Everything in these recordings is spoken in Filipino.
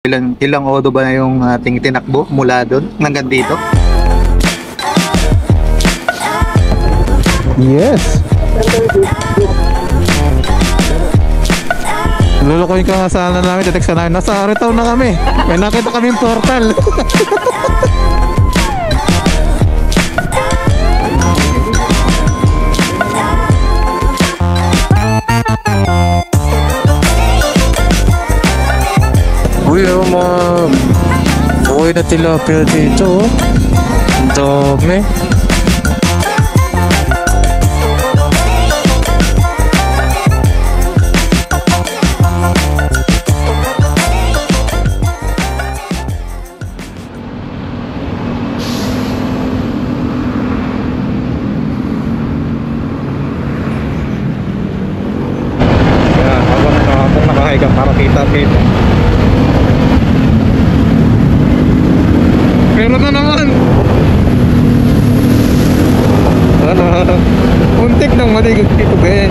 Ilang odo ba na yung ating tinakbo mula doon hanggang dito? Yes! Lulukoy ka nga sana namin, text ka namin, nasa Aritow na kami. May nakita kaming portal. Uy, ma'am. Okay na tilapia dito. Ang dami. Habang nakahiga para kita. Pero na naman. Untik ng maligod dito, Ben.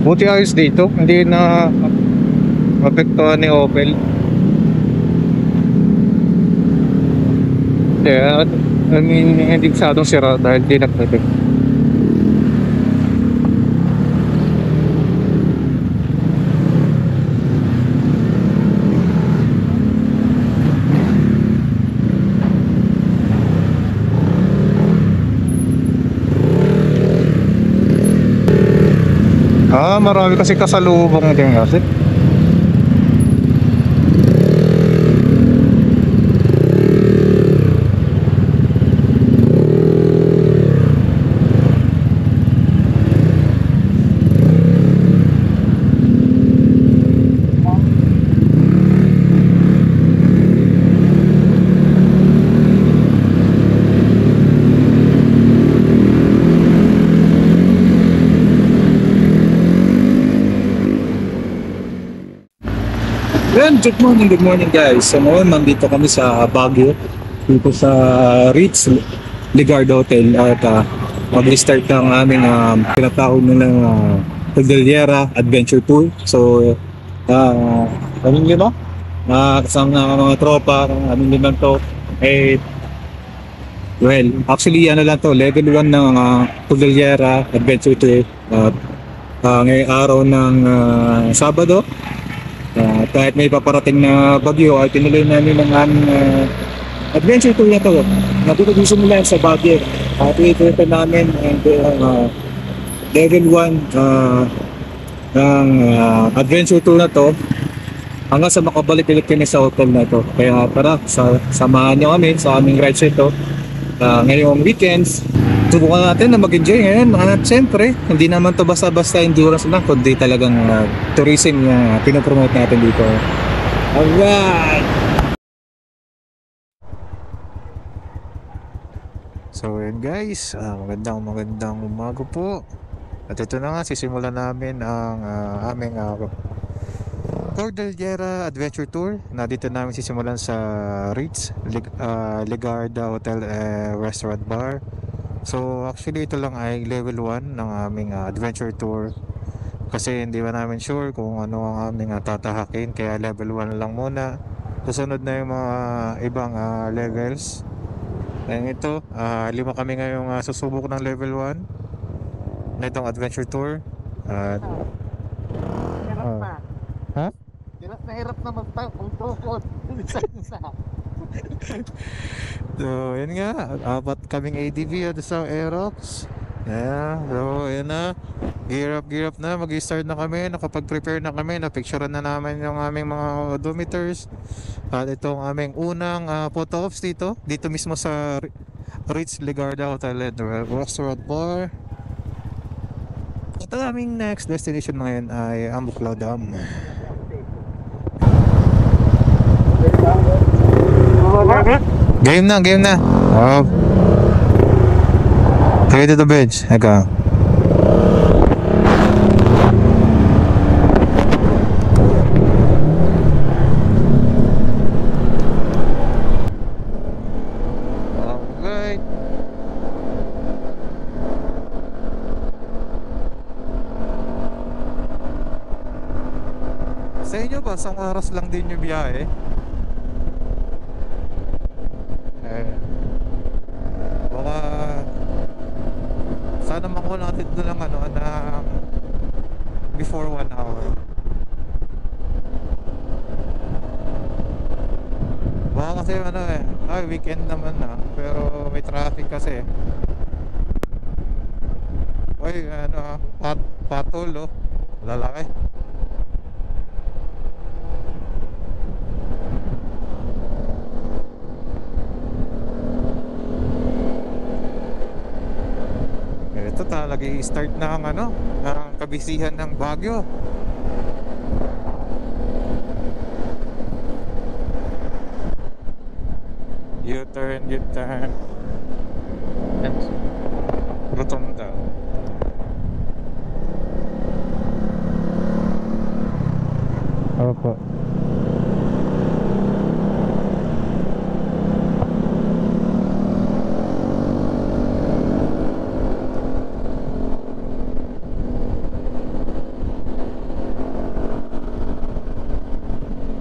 Buti ayos dito, hindi na apektuhan ni Opel. Kaya I mean, hindi masyadong sira dahil di nagpapit. Marami kasi kasalubong din kasi. Good morning guys. So ngayon nandito kami sa Baguio, dito sa Ritz Ligarda Hotel at mag-start ng aming pinatawag nilang Cordillera Adventure Tour. So kami lima, kasama ng mga tropa, aming limang to. Well, actually ano lang to, level 1 ng Cordillera Adventure Tour. Ngayong araw ng Sabado. Kahit may paparating na bagyo ay tinuloy namin ang aming adventure tour na to. Dito simula sa Baguio at ito namin ang level 1 ng adventure tour na to hanggang sa makabalik ulit kami sa hotel na to. Kaya tara, samahan nyo kami sa aming rides ito ngayong weekends. Subukan natin na mag-enjoy ngayon. At siyempre, hindi naman to basta-basta endurance lang, kundi talagang tourism na pinopromote natin dito. Alright! So yun guys, magandang umaga po. At ito na nga, sisimulan namin ang aming Cordillera Adventure Tour na dito namin sisimulan sa Ritz Ligarda Hotel Restaurant Bar. So actually ito lang ay level 1 ng aming adventure tour kasi hindi ba namin sure kung ano ang aming tatahakin, kaya level 1 lang muna. Susunod na yung mga ibang levels. Ngayon ito, 5 kami ngayong susubok ng level 1 na itong adventure tour. Ha? Hirap na magpapagtukod. So yun nga, 4 kaming ADV at isang Aerox. Yeah, so yun na, gear up na, mag-start na kami, nakapag-prepare na kami, na-picturean na namin yung aming mga odometers. At itong aming unang photo ops dito mismo sa Ritz Ligarda Hotel and Restaurant Bar. At ang aming next destination ngayon ay Ambuclao Dam. Game na. Oh. Ready to bench. Eka. pa, isang oras lang din yung biyahe. Baka sana makuha natin doon ng ano na before 1 hour. Baka kasi ano weekend naman na, pero may traffic kasi. Uy, patol oh, lalaki. Ito talaga i-start na ang ang kabisihan ng Baguio. U-turn. Rotonda. Opo.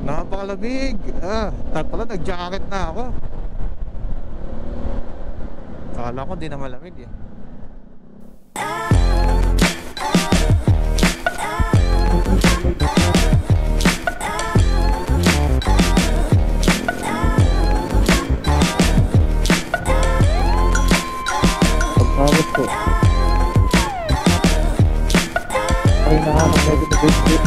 Napakalamig. Pala nag-jacket na ako. Akala ko di na malamig eh. Pagkawit po. Ay nahanap na ito bit.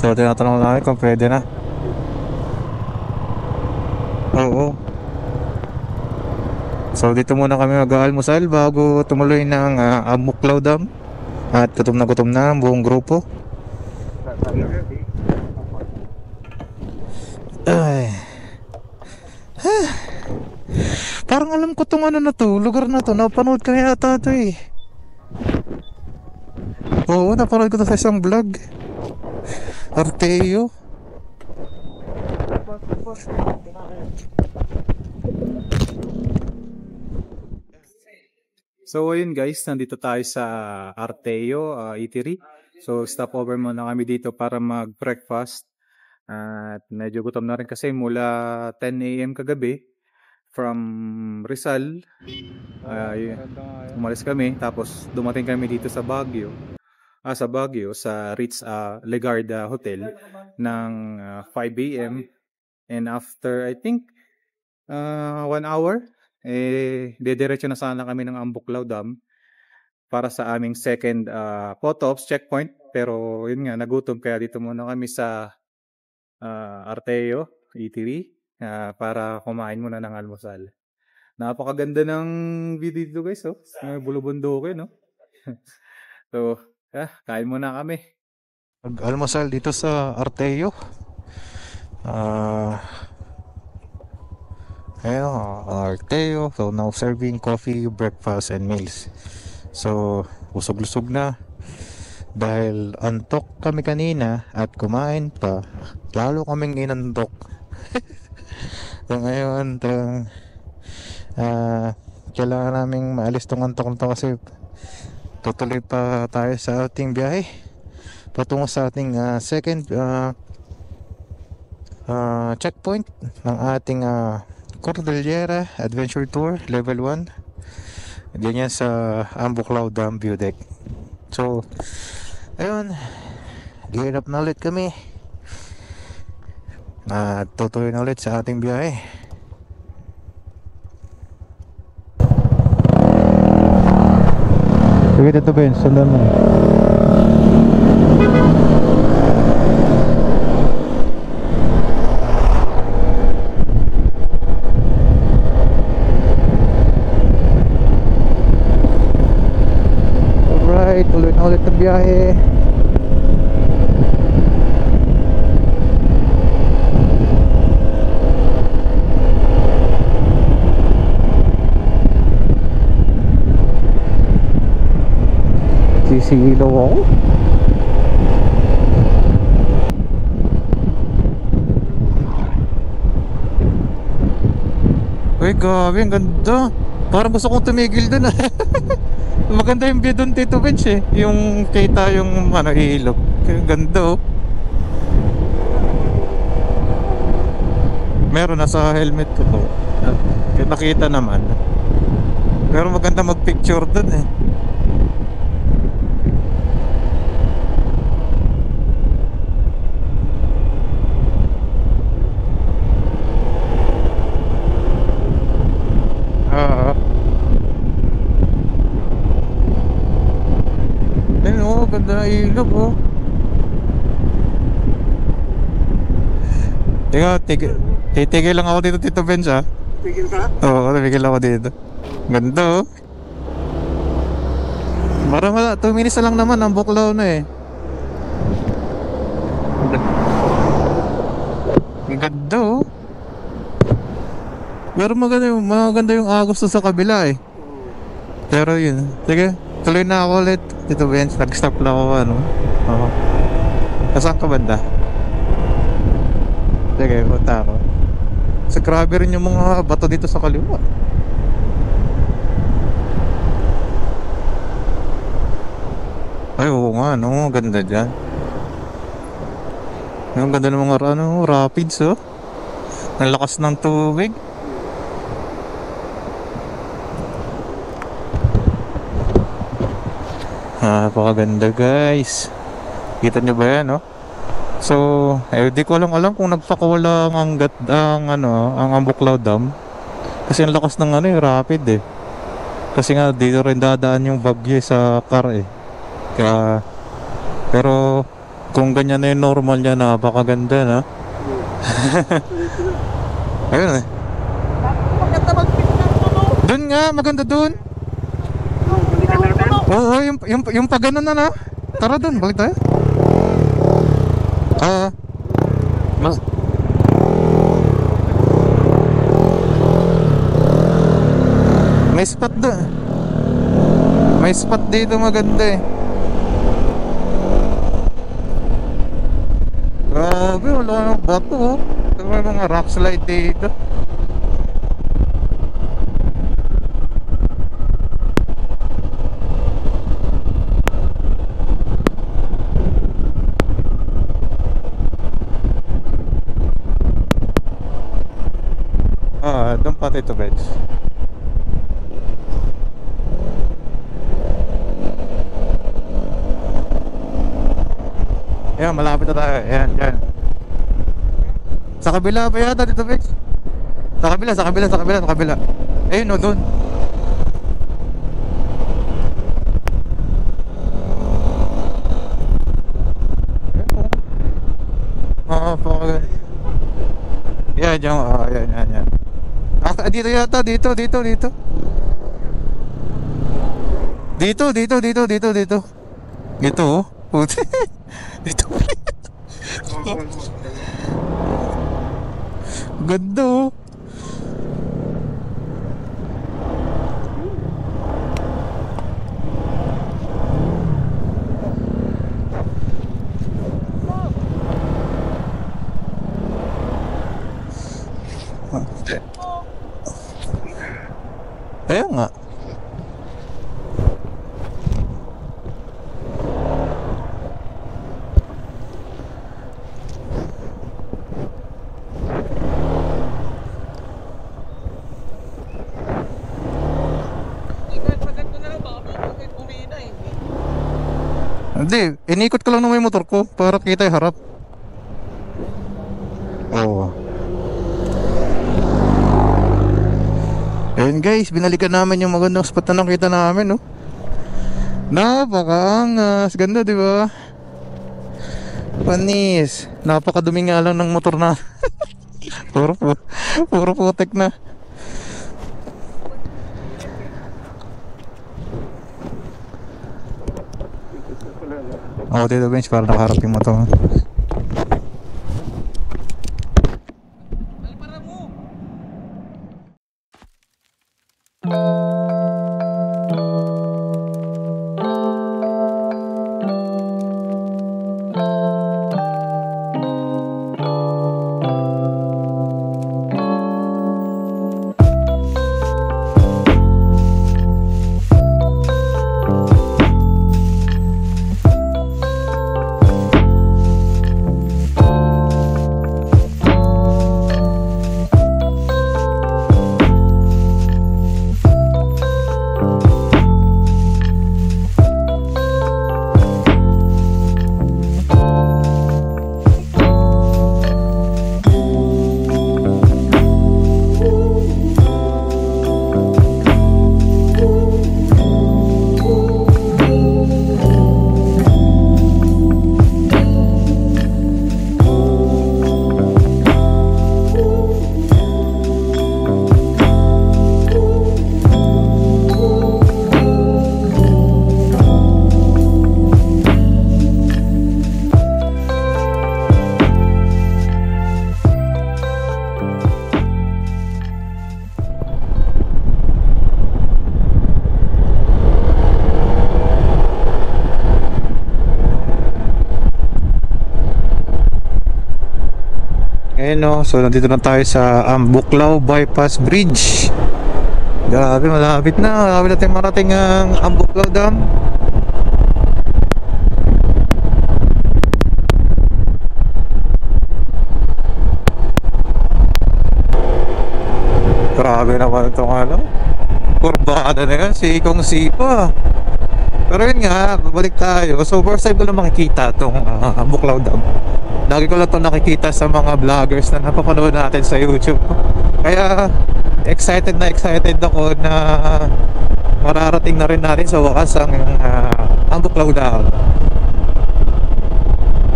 So tinatanong namin kung pwede na. Oo. So dito muna kami mag-aalmusal bago tumuloy ng Ambuklaw Dam. At gutom na ang buong grupo. Ay. Parang alam ko tong na to, lugar na to. Napanood ko yata ito eh. Oo, napanood ko to sa isang vlog. Arteo. So ayun guys, nandito tayo sa Arteo Eatery. So stopover muna kami dito para mag-breakfast. At medyo gutom na rin kasi mula 10 AM kagabi from Rizal. Umalis kami tapos dumating kami dito sa Baguio. Sa Baguio, sa Ritz Legarda Hotel ng 5 AM. And after, I think, 1 hour, dediretso na sana kami ng Ambuklaw Dam para sa aming second photo ops checkpoint. Pero yun nga, nagutom kaya dito muna kami sa Arteo Eatery para kumain muna ng almusal. Napakaganda ng video dito guys, oh. Bulubundukin, no? So, kain muna kami. Mag-almusal dito sa Arteo. Arteo. So now serving coffee, breakfast and meals. So usog-lusog na dahil antok kami kanina at kumain pa. Lalo kaming inantok. So ngayon kailangan naming maalis tong antok na to kasi tutuloy pa tayo sa ating biyahe patungo sa ating second checkpoint ng ating Cordillera Adventure Tour Level 1. Ganyan sa Ambuklaw Dam View Deck. So ayun, gear up na ulit kami at tutuloy na ulit sa ating biyahe. Sige, Tito Ben, sundan mo. Alright, tuloy na ulit ang biyahe. Sisilaw ako. Uy, gabi, ang ganda. Parang gusto kong tumigil dun ah. Maganda yung view dun, Tito Bench eh. Yung kita yung ano, ilog. Ang ganda oh. Meron na sa helmet ko to. Nakita naman. Pero maganda mag-picture dun eh. Ayun oh, ganda na ilog oh. Teka, titigil lang ako dito, Tito Benz ah. Tigil ka? Oo, tigil ako dito. Ganda oh. Parang 2 minutes na lang naman ang Buklaw na eh. Ang ganda oh. Pero maganda yung agos sa kabila eh. Pero yun, sige, tuloy na ako ulit. Tito Benz, nag-stop lang ako ano. Oo. Nasaan ka banda? Sige, punta ako. Sa grabe rin yung mga bato dito sa kaliwa. Ay, oo nga, no? Ganda dyan. Ang ganda ng mga rapids, oh. Ang lakas ng tubig. Napakaganda guys. Kita nyo ba yan, no? So, di ko alam kung nagpakulang ang Buklaw Dam. Kasi ang lakas ng rapid eh. Kasi nga dito rin dadaan yung bagyo sa car eh. Kaya, pero kung ganyan na yung normal niya, napakaganda na. Ayun eh. Doon nga, maganda doon. Oo, yung pag ganun na. Tara doon, balik tayo. Mas may spot doon. May spot dito maganda eh. Grabe, wala nang bato oh. May mga rock slide dito. Doon pa Tito Benz. Ayan, malapit na tayo. Ayan, dyan. Sa kabila pa yata Tito Benz. Sa kabila. Ayun o, doon. Pakaganda. Yan, dyan. Yan. Dito yata, dito. Dito. Dito oh. Puti. Dito. Ganda oh. Ayun nga. Hindi, inikot ko lang naman yung motor ko para kita yung harap. Oo. Ayun guys, binalikan namin yung magandang spot na nakita namin, no? Napakaangas. Ganda, di ba? Panis. Napakadumi nga lang ng motor na. puro, puro putek na. Ako dito, bench, para nakaharap yung motor. Ayan o, so nandito na tayo sa Ambuklaw Bypass Bridge. Grabe, malapit na. Malapit natin marating ang Ambuklaw Dam. Grabe naman itong ano, kurbada na yan, sikong sipa. Pero yun nga, babalik tayo. So first time ko lang makikita itong Ambuklaw Dam. Lagi ko lang ito nakikita sa mga vloggers na napapanood natin sa YouTube. Kaya excited ako na mararating na rin natin sa wakas ang Ambuklaw Dam.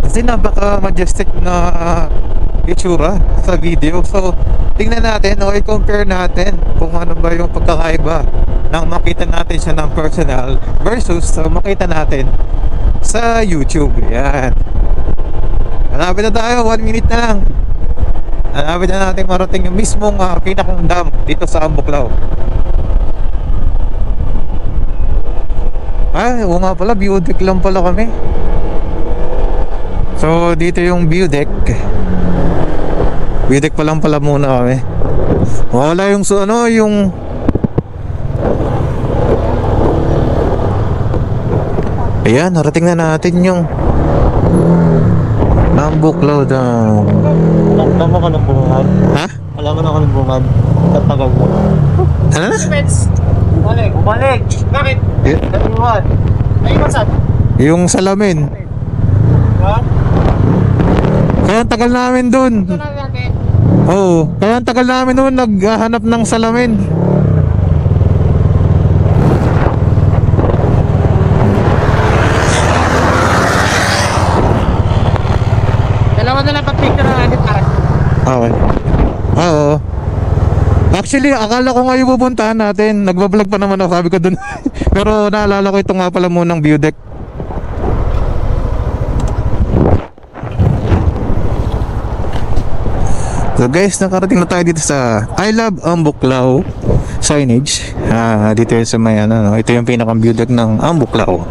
Kasi napaka majestic na itsura sa video. So tingnan natin o i-compare natin kung ano ba yung pagkakaiba nang makita natin siya ng personal versus makita natin sa YouTube. Yan. Hanapin na tayo, 1 minute na lang. Hanapin na natin marating yung mismong pinakang dam dito sa Ambuklaw. Ay, oo nga pala, view deck lang pala kami. So dito yung view deck. View deck pa lang pala muna kami. Wala yung yung ayan, narating na natin yung Ambuklaw Dam. Alam mo ka ng bungad? Ha? Alam mo na ka ng bungad? Tatagal mo. Ano na? Bumalik! Bumalik! Bakit? Naniwan! Ay, masan? Yung salamin. Ha? Kaya ang tagal namin dun. Ito lang natin. Oo, kaya ang tagal namin dun naghahanap ng salamin. Dalawa na lang pag-picture na natin para. Okay. Oo. Actually, akala ko nga yung pupuntahan natin. Nagbablog pa naman ako, sabi ko dun. Pero naalala ko ito nga pala munang view deck. So guys, nakarating na tayo dito sa I Love Ambuklaw signage. Dito yun sa may no? Ito yung pinakang view deck ng Ambuklaw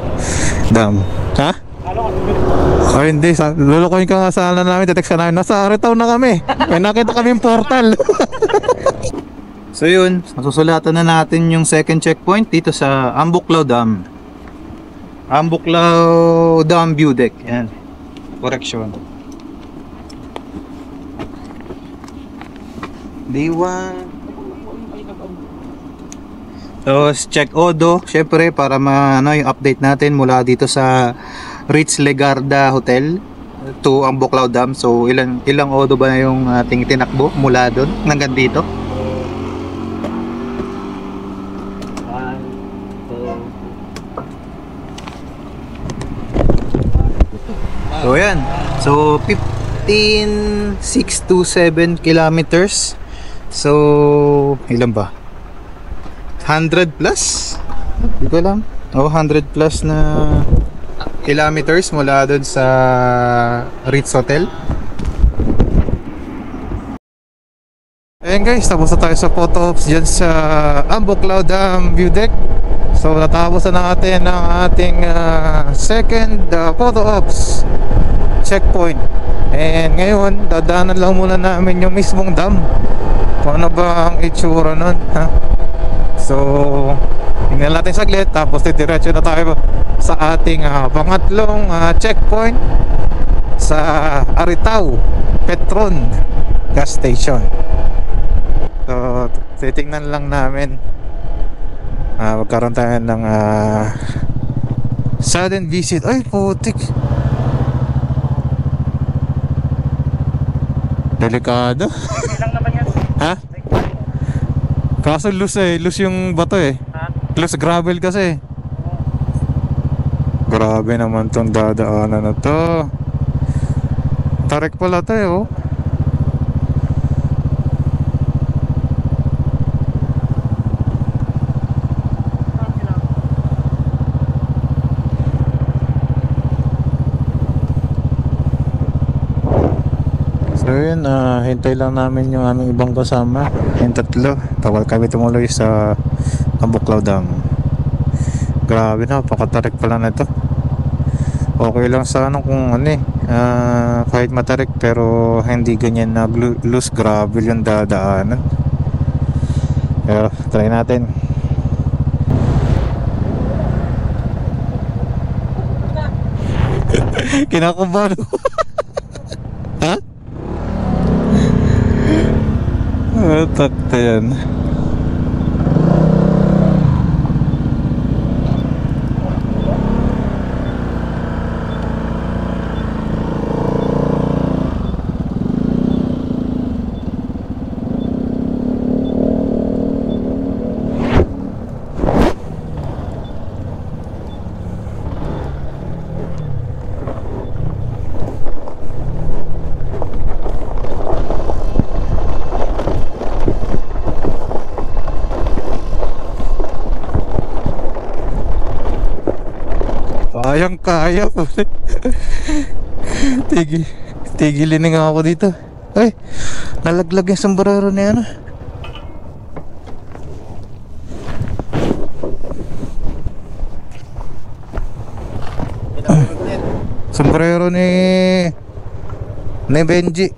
Dam. Ha? Oh, hindi. Lulukoyin ka nga sa namin. Text ka namin. Nasa Aritaw na kami. May nakita kaming portal. So yun, masusulatan na natin yung second checkpoint dito sa Ambuklaw Dam. Ambuklaw Dam view deck. Yan. Correction. Day 1. So, check Odo, syempre para yung update natin mula dito sa Ritz Legarda Hotel to Ambuklaw Dam. So, ilang Odo ba na yung ating tinakbo mula doon hanggang dito? 1, 2, So yan. So 15,627 kilometers. So ilan ba? 100 plus? Hindi ko alam. 100 plus na kilometers mula doon sa Ritz Hotel. Ayan guys, tapos na tayo sa photo ops dyan sa Ambuklaw Dam view deck. So natapos na natin ang ating second photo ops checkpoint. And ngayon, dadaanan lang muna namin yung mismong dam. Kung ano ba ang itsura nun, ha? So tingnan natin saglit, tapos diretso na tayo sa ating pangatlong checkpoint sa Aritao Petron gas station. So titingnan lang namin, magkaroon tayo ng sudden visit. Ay putik, delikado. Ilang naman yan? Ha? Kaso loose yung bato loose gravel kasi. Grabe naman tong dadaanan na to. Tarik pala to So yun, hintay lang namin yung aming ibang kasama, yung tatlo. Tawal kami tumuloy sa Ambuklaw Dam. Grabe na, pakatarik pala na ito. Okay lang sana kung kahit matarik, pero hindi ganyan na loose gravel yung dadaanan. Pero try natin. Kinakabahan ako. Ha? Takta yan. Kayang-kaya po. Tigilin nga ako dito. Ay, nalaglag yung sombrero na yan. Sombrero ni Benji.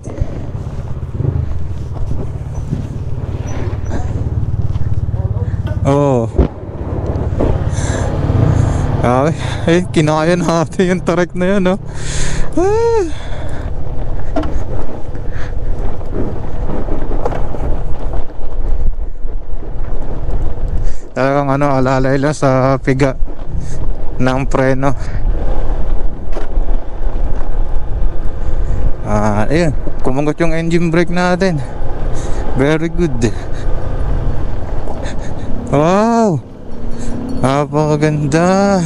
Oh. Ay, kinaya natin yung tarik na yan, no? Talagang alalay lang sa piga ng preno. Ayun, kumagot yung engine brake natin. Very good. Wow, napakaganda.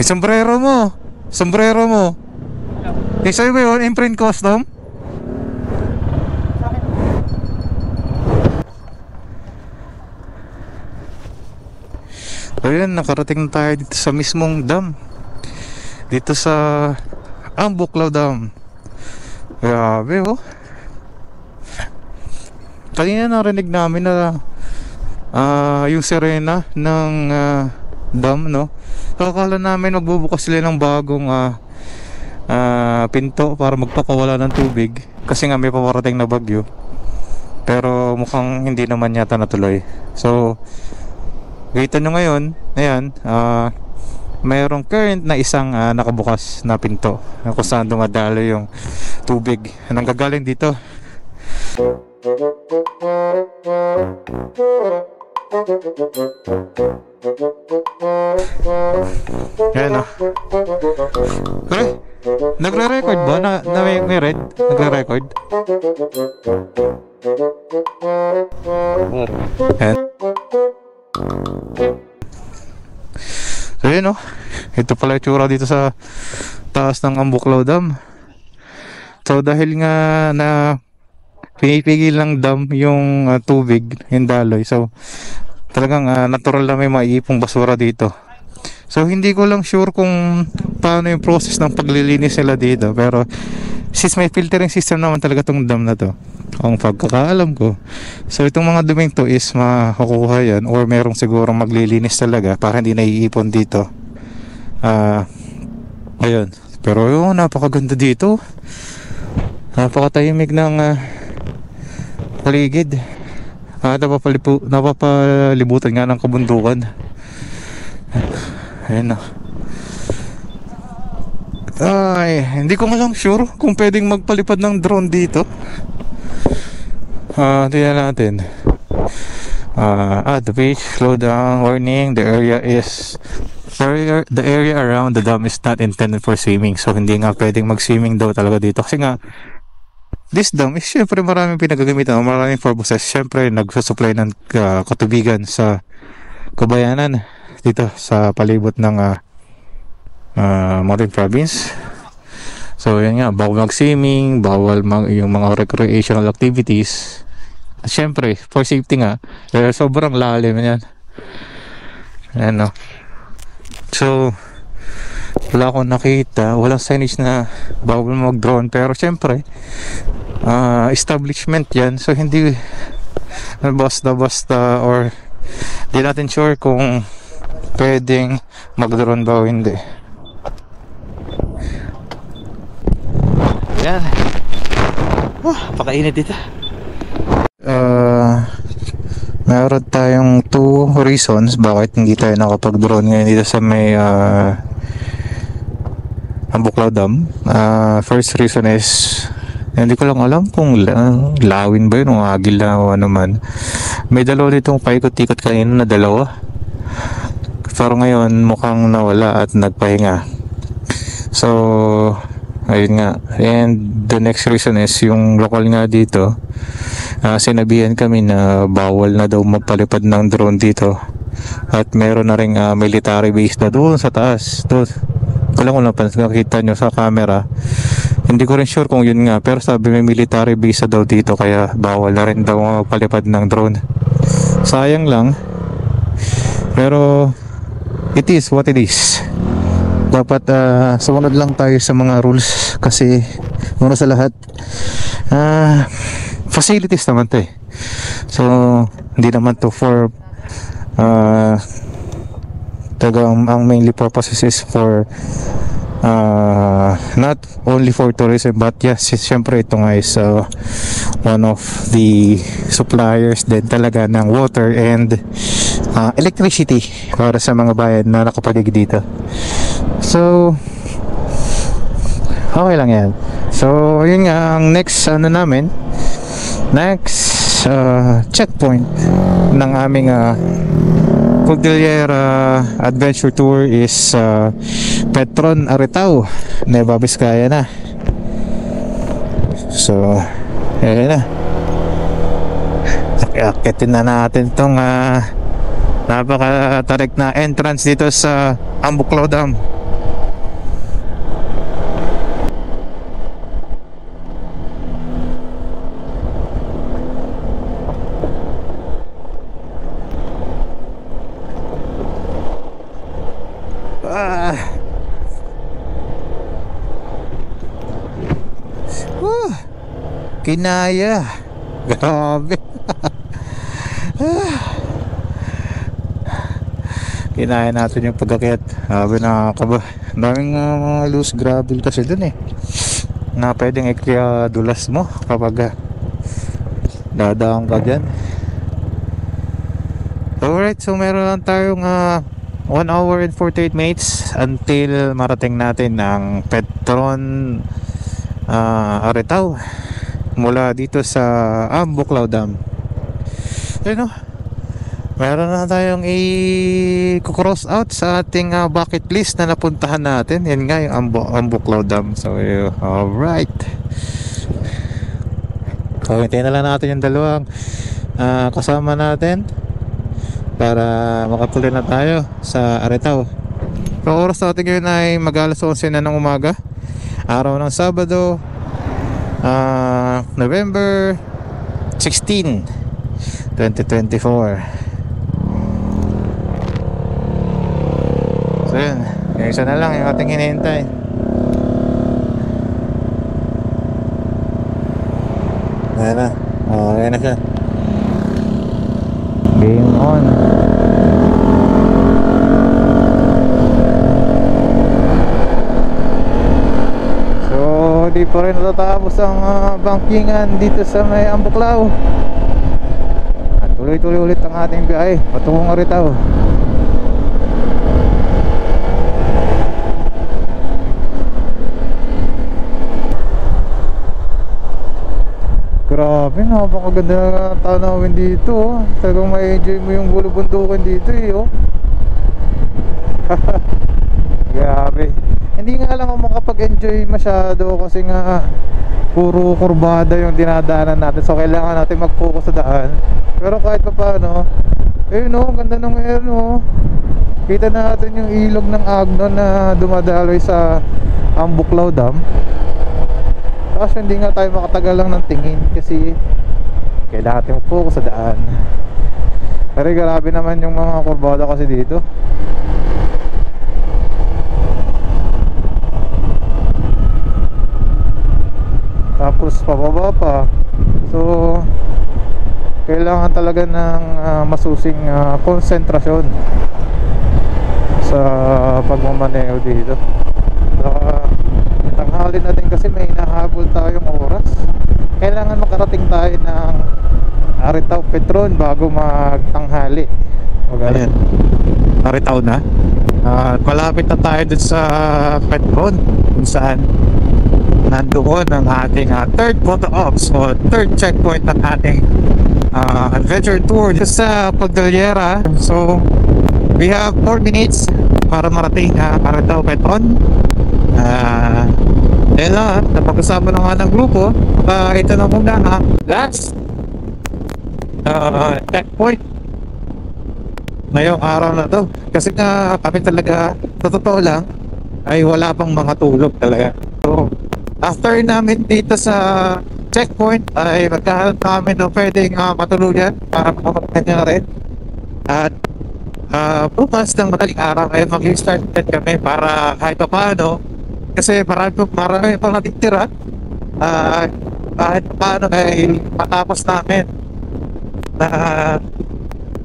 Sombrero mo. Sa'yo ba yun? Imprint custom? Ayun, nakarating na tayo dito sa mismong dam. Dito sa Ambuklaw Dam. Grabe Kanina narinig namin na yung sirena ng dam, no? Akala namin magbubukas sila ng bagong pinto para magpakawala ng tubig kasi nga may paparating na bagyo, pero mukhang hindi naman yata natuloy. So kita nyo ngayon, ayan, mayroong current na isang nakabukas na pinto kung saan dumadalo yung tubig nanggagaling dito. Ayan o. Pre, nagre-record ba? Na may red? Nagre-record? Ayan. So Ayun oh. Ito pala yung tsura dito sa taas ng Ambuklaw Dam. So dahil nga na pinipigil ng dam yung tubig, yung daloy. So talagang natural na may maiipong basura dito. So hindi ko lang sure kung paano yung process ng paglilinis nila dito, pero since may filtering system naman talaga tong dam na to, ang pagkakaalam ko. So itong mga duming to is makukuha yan, or merong sigurong maglilinis talaga para hindi naiipon dito. Ayun. Pero yun, napakaganda dito. Napakatahimik ng paligid. Napapalibutan nga ng kabundukan. Ayun na. Ay, hindi ko nga lang sure kung pwedeng magpalipad ng drone dito. Tingnan natin. The beach, slow down, warning, the area around the dam is not intended for swimming. So hindi nga pwedeng mag-swimming daw talaga dito. Kasi nga, this dam is syempre maraming pinagagamitan, maraming purposes. Syempre nagsusupply ng katubigan sa kabayanan dito sa palibot ng Mountain Province. So yan nga, bawal mag-swimming, bawal yung mga recreational activities. At syempre for safety nga, sobrang lalim yan. Ayan, no? So wala akong nakita, walang signage na bawal mag-drone, pero syempre establishment yan, so hindi basta or di natin sure kung pwedeng mag-drone ba o hindi. Yan. Pakainit dito. Meron tayong 2 reasons bakit hindi tayo nakapag-drone ngayon dito sa may Ambuklaw Dam. First reason is hindi ko lang alam kung lawin ba yun o agil na o ano man. May dalawa ditong paikot-ikot kanina na dalawa, pero ngayon mukhang nawala at nagpahinga. So ayun nga. And the next reason is yung local nga dito, sinabihan kami na bawal na daw magpalipad ng drone dito. At meron na ring military base na doon sa taas. Doon. Kung nakita nyo sa camera, hindi ko rin sure kung yun nga, pero sabi may military base na daw dito, kaya bawal na rin daw magpalipad ng drone. Sayang lang, pero it is what it is. Dapat sumunod lang tayo sa mga rules, kasi una sa lahat facilities naman to eh. So hindi naman to for ang mainly purposes is for not only for tourism, but yes, syempre ito nga is one of the suppliers din talaga ng water and electricity para sa mga bayan na nakapaligid dito. So okay lang yan. So yun nga, ang next checkpoint ng aming Cordillera Adventure Tour is Petron, Aretao, Nueva Vizcaya na. So ayan na, akitin na natin itong napakatarik na entrance dito sa Ambuklaw Dam. Kinaya. Grabe. Kinaya natin yung pag-akyat. Sabi na kaba. Daming loose gravel kasi dun eh, na pwedeng dulas mo kapag dadaan ka dyan. Alright, so meron lang tayong 1 hour and 48 minutes until marating natin ang Petron, Aretao, mula dito sa Ambuklaw Dam. Ayun, meron na tayong i-cross out sa ating bucket list na napuntahan natin. Yan nga yung Ambuklaw Dam. So alright, hintayin na lang natin yung dalawang kasama natin para makatuloy na tayo sa Aretao. So oras natin ngayon ay mag-alas 11 na ng umaga, araw ng Sabado, November 16, 2024. So yun, yung isa na lang yung ating hinihintay. Ayan na, ayan na siya. Game on. Di pa rin natatapos ang bankingan dito sa may Ambuklaw. At tuloy-tuloy ulit ang ating biyahe patungong Aritaw. Grabe, napakaganda na tanawin dito. Talagang may enjoy mo yung bulubundukan dito oh. Grabe. Hindi nga lang ako makapag-enjoy masyado kasi nga puro kurbada yung dinadaanan natin. So kailangan natin mag-focus sa daan. Pero kahit pa paano, ganda ng air Kita natin yung ilog ng Agnon na dumadaloy sa Ambuklaw Dam. Tapos hindi nga tayo makatagal lang ng tingin kasi kailangan natin mag-focus sa daan. Pero grabe naman yung mga kurbada kasi dito. Tapos pababa pa. So kailangan talaga ng masusing konsentrasyon sa pagmamaneho dito. Saka tanghali natin kasi may hinahabol tayong oras. Kailangan makarating tayo ng Aritaw Petron bago magtanghali. Ayan, Aritaw na. Malapit na tayo dun sa Petron kung saan nandoon ang ating third photo ops o third checkpoint ng ating adventure tour sa Cordillera. So we have 4 minutes para marating Aritaw Petron. Napag-usapan na nga ng grupo, ito na muna last checkpoint ngayong araw na to kasi nga kami talaga sa totoo lang ay wala pang mga tulog talaga. So after namin dito sa checkpoint ay magkahanap namin na pwedeng matuluyan para makapagkanya na rin. At bukas ng madaling araw ay mag-start din kami para kahit pa paano kasi marami pang natitira kahit pa paano ay matapos namin na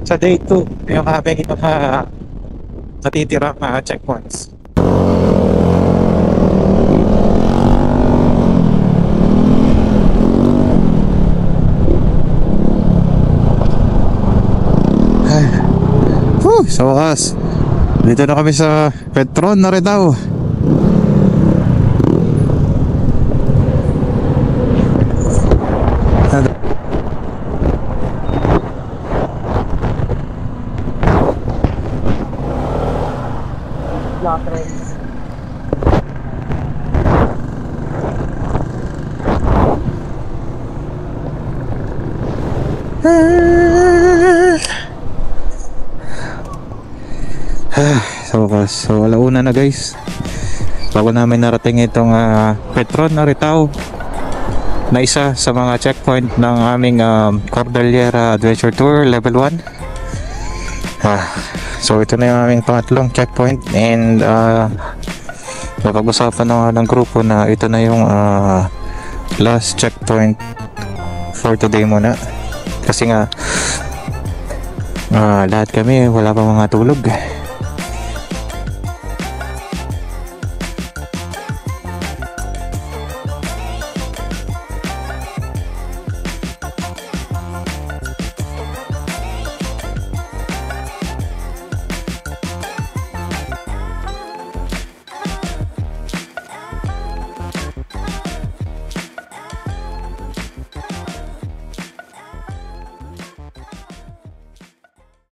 sa day 2 yung aming mga natitirang checkpoints. Sa wakas, dito na kami sa Petron na Aritaw. So alauna na guys bago namin narating itong Petron na Aritaw na isa sa mga checkpoint ng aming Cordillera Adventure Tour Level 1. So ito na yung aming pangatlong checkpoint and napag-usapan na ng grupo na ito na yung last checkpoint for today muna kasi nga lahat kami wala pa mga tulog.